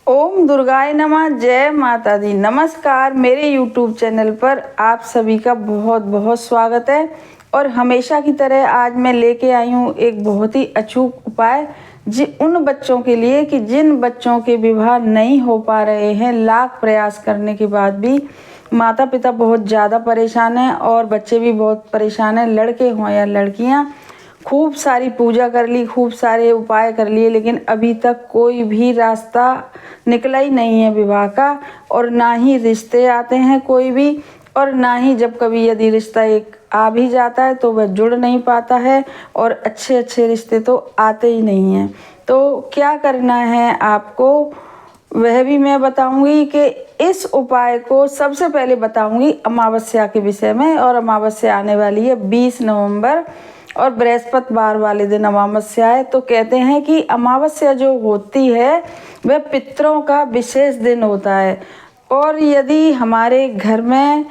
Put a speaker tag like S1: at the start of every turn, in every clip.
S1: ओम दुर्गाय नमः। जय माता दी। नमस्कार। मेरे YouTube चैनल पर आप सभी का बहुत बहुत स्वागत है। और हमेशा की तरह आज मैं लेके आई हूँ एक बहुत ही अचूक उपाय उन बच्चों के लिए कि जिन बच्चों के विवाह नहीं हो पा रहे हैं। लाख प्रयास करने के बाद भी माता पिता बहुत ज़्यादा परेशान हैं और बच्चे भी बहुत परेशान हैं, लड़के हों या लड़कियाँ। खूब सारी पूजा कर ली, खूब सारे उपाय कर लिए, लेकिन अभी तक कोई भी रास्ता निकला ही नहीं है विवाह का। और ना ही रिश्ते आते हैं कोई भी, और ना ही जब कभी यदि रिश्ता एक आ भी जाता है तो वह जुड़ नहीं पाता है। और अच्छे अच्छे रिश्ते तो आते ही नहीं हैं। तो क्या करना है आपको वह भी मैं बताऊंगी कि इस उपाय को सबसे पहले बताऊंगी अमावस्या के विषय में। और अमावस्या आने वाली है 20 नवंबर और बृहस्पतिवार वाले दिन अमावस्या है। तो कहते हैं कि अमावस्या जो होती है वह पितरों का विशेष दिन होता है। और यदि हमारे घर में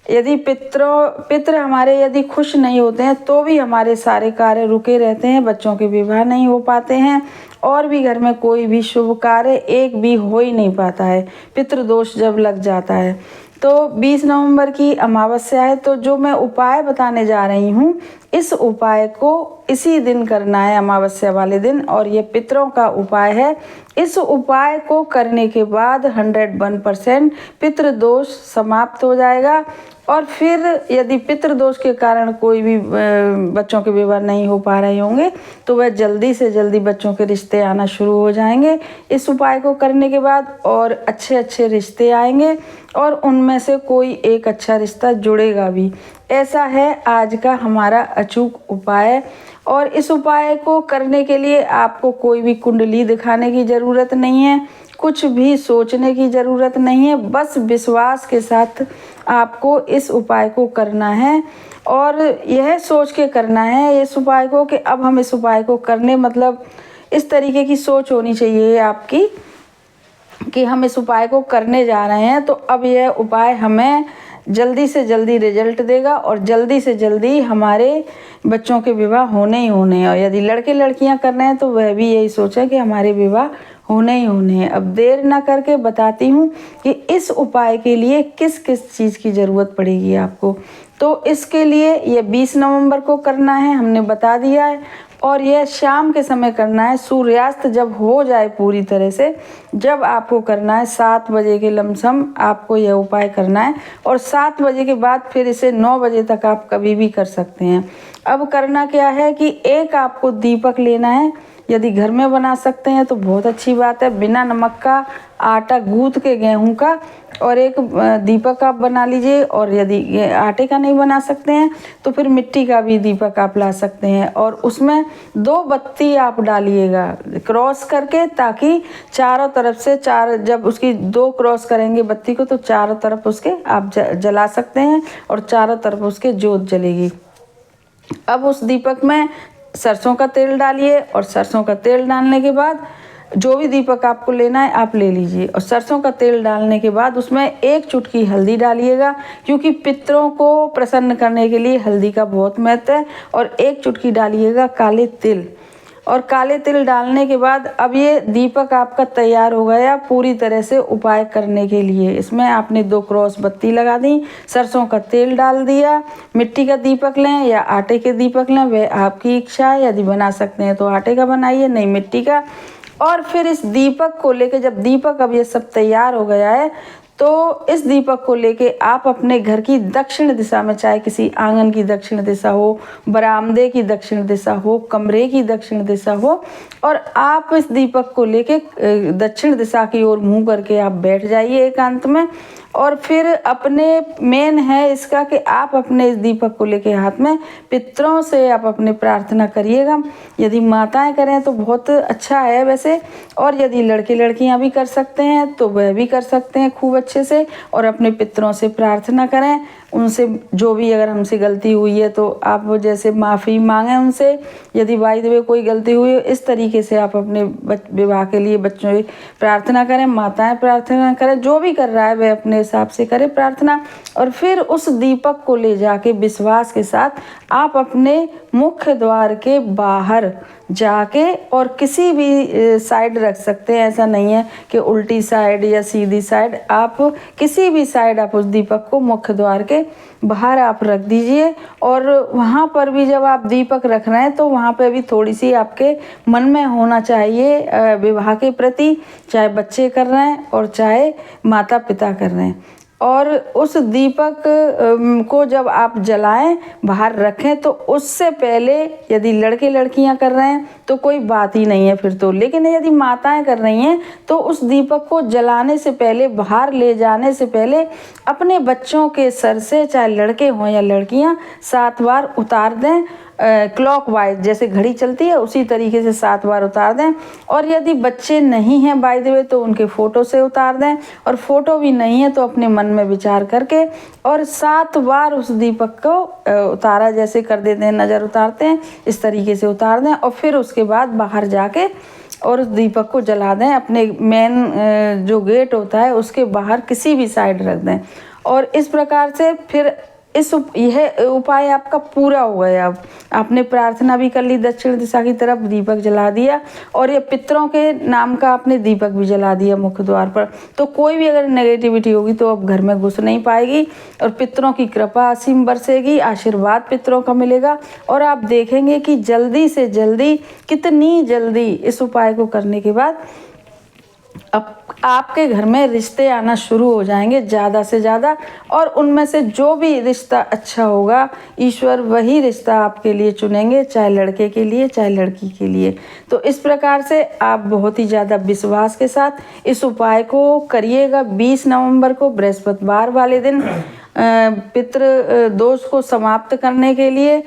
S1: यदि पितर हमारे यदि खुश नहीं होते हैं तो भी हमारे सारे कार्य रुके रहते हैं, बच्चों के विवाह नहीं हो पाते हैं और भी घर में कोई भी शुभ कार्य एक भी हो ही नहीं पाता है, पितृदोष जब लग जाता है। तो 20 नवंबर की अमावस्या है। तो जो मैं उपाय बताने जा रही हूँ इस उपाय को इसी दिन करना है, अमावस्या वाले दिन। और ये पितरों का उपाय है। इस उपाय को करने के बाद 101% पितृदोष समाप्त हो जाएगा। और फिर यदि पितृदोष के कारण कोई भी बच्चों के विवाह नहीं हो पा रहे होंगे तो वह जल्दी से जल्दी बच्चों के रिश्ते आना शुरू हो जाएंगे इस उपाय को करने के बाद। और अच्छे अच्छे रिश्ते आएंगे और उनमें से कोई एक अच्छा रिश्ता जुड़ेगा भी। ऐसा है आज का हमारा अचूक उपाय। और इस उपाय को करने के लिए आपको कोई भी कुंडली दिखाने की ज़रूरत नहीं है, कुछ भी सोचने की ज़रूरत नहीं है। बस विश्वास के साथ आपको इस उपाय को करना है। और यह सोच के करना है इस उपाय को कि अब हम इस उपाय को करने, मतलब इस तरीके की सोच होनी चाहिए आपकी कि हम इस उपाय को करने जा रहे हैं तो अब यह उपाय हमें जल्दी से जल्दी रिजल्ट देगा और जल्दी से जल्दी हमारे बच्चों के विवाह होने ही होने हैं। और यदि लड़के लड़कियां कर रहे हैं तो वह भी यही सोचें कि हमारे विवाह होने ही होने हैं। अब देर ना करके बताती हूँ कि इस उपाय के लिए किस किस चीज़ की ज़रूरत पड़ेगी आपको। तो इसके लिए ये 20 नवंबर को करना है, हमने बता दिया है। और यह शाम के समय करना है, सूर्यास्त जब हो जाए पूरी तरह से, जब आपको करना है 7 बजे के लमसम आपको यह उपाय करना है। और 7 बजे के बाद फिर इसे 9 बजे तक आप कभी भी कर सकते हैं। अब करना क्या है कि एक आपको दीपक लेना है, यदि घर में बना सकते हैं तो बहुत अच्छी बात है, बिना नमक का आटा गूंथ के गेहूं का। और एक दीपक आप बना लीजिए। और यदि आटे का नहीं बना सकते हैं तो फिर मिट्टी का भी दीपक आप ला सकते हैं। और उसमें 2 बत्ती आप डालिएगा क्रॉस करके, ताकि चारों तरफ से जब उसकी 2 क्रॉस करेंगे बत्ती को तो चारों तरफ उसके आप जला सकते हैं और चारों तरफ उसके जोत जलेगी। अब उस दीपक में सरसों का तेल डालिए और सरसों का तेल डालने के बाद जो भी दीपक आपको लेना है आप ले लीजिए। और सरसों का तेल डालने के बाद उसमें 1 चुटकी हल्दी डालिएगा, क्योंकि पितरों को प्रसन्न करने के लिए हल्दी का बहुत महत्व है। और 1 चुटकी डालिएगा काले तिल। और काले तिल डालने के बाद अब ये दीपक आपका तैयार हो गया पूरी तरह से उपाय करने के लिए। इसमें आपने 2 क्रॉस बत्ती लगा दी, सरसों का तेल डाल दिया, मिट्टी का दीपक लें या आटे के दीपक लें, वह आपकी इच्छा है। यदि बना सकते हैं तो आटे का बनाइए, नहीं मिट्टी का। और फिर इस दीपक को लेके, जब दीपक अब ये सब तैयार हो गया है तो इस दीपक को लेके आप अपने घर की दक्षिण दिशा में, चाहे किसी आंगन की दक्षिण दिशा हो, बरामदे की दक्षिण दिशा हो, कमरे की दक्षिण दिशा हो, और आप इस दीपक को लेके दक्षिण दिशा की ओर मुंह करके आप बैठ जाइए एकांत में। और फिर अपने मेन है इसका कि आप अपने इस दीपक को लेके हाथ में पितरों से आप अपने प्रार्थना करिएगा। यदि माताएं करें तो बहुत अच्छा है वैसे, और यदि लड़के लड़कियां भी कर सकते हैं तो वह भी कर सकते हैं खूब अच्छे से। और अपने पितरों से प्रार्थना करें, उनसे जो भी अगर हमसे गलती हुई है तो आप जैसे माफ़ी मांगें उनसे। यदि बाय द वे कोई गलती हुई है, इस तरीके से आप अपने विवाह के लिए बच्चों की प्रार्थना करें, माताएं प्रार्थना करें, जो भी कर रहा है वह अपने हिसाब से करे प्रार्थना। और फिर उस दीपक को ले जाके विश्वास के साथ आप अपने मुख्य द्वार के बाहर जाके और किसी भी साइड रख सकते हैं। ऐसा नहीं है कि उल्टी साइड या सीधी साइड, आप किसी भी साइड आप उस दीपक को मुख्य द्वार के बाहर आप रख दीजिए। और वहाँ पर भी जब आप दीपक रख रहे हैं तो वहाँ पे भी थोड़ी सी आपके मन में होना चाहिए विवाह के प्रति, चाहे बच्चे कर रहे हैं और चाहे माता पिता कर रहे हैं। और उस दीपक को जब आप जलाएं बाहर रखें तो उससे पहले यदि लड़के लड़कियां कर रहे हैं तो कोई बात ही नहीं है फिर तो, लेकिन यदि माताएं कर रही हैं तो उस दीपक को जलाने से पहले, बाहर ले जाने से पहले अपने बच्चों के सर से, चाहे लड़के हों या लड़कियां, 7 बार उतार दें। क्लॉकवाइज जैसे घड़ी चलती है उसी तरीके से 7 बार उतार दें। और यदि बच्चे नहीं हैं बाय द वे तो उनके फ़ोटो से उतार दें, और फ़ोटो भी नहीं है तो अपने मन में विचार करके और 7 बार उस दीपक को उतारा जैसे कर देते हैं, नज़र उतारते हैं, इस तरीके से उतार दें। और फिर उसके बाद बाहर जाके और उस दीपक को जला दें। अपने मेन जो गेट होता है उसके बाहर किसी भी साइड रख दें। और इस प्रकार से फिर यह उपाय आपका पूरा हो गया। अब आपने प्रार्थना भी कर ली, दक्षिण दिशा की तरफ दीपक जला दिया, और ये पितरों के नाम का आपने दीपक भी जला दिया मुख्य द्वार पर। तो कोई भी अगर नेगेटिविटी होगी तो अब घर में घुस नहीं पाएगी, और पितरों की कृपा असीम बरसेगी, आशीर्वाद पितरों का मिलेगा। और आप देखेंगे कि जल्दी से जल्दी, कितनी जल्दी इस उपाय को करने के बाद अब आपके घर में रिश्ते आना शुरू हो जाएंगे ज़्यादा से ज़्यादा। और उनमें से जो भी रिश्ता अच्छा होगा ईश्वर वही रिश्ता आपके लिए चुनेंगे, चाहे लड़के के लिए चाहे लड़की के लिए। तो इस प्रकार से आप बहुत ही ज़्यादा विश्वास के साथ इस उपाय को करिएगा। 20 नवंबर को बृहस्पतिवार वाले दिन पितृ दोष को समाप्त करने के लिए।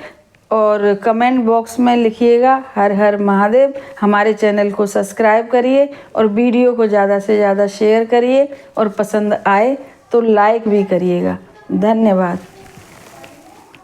S1: और कमेंट बॉक्स में लिखिएगा हर हर महादेव। हमारे चैनल को सब्सक्राइब करिए और वीडियो को ज़्यादा से ज़्यादा शेयर करिए, और पसंद आए तो लाइक भी करिएगा। धन्यवाद।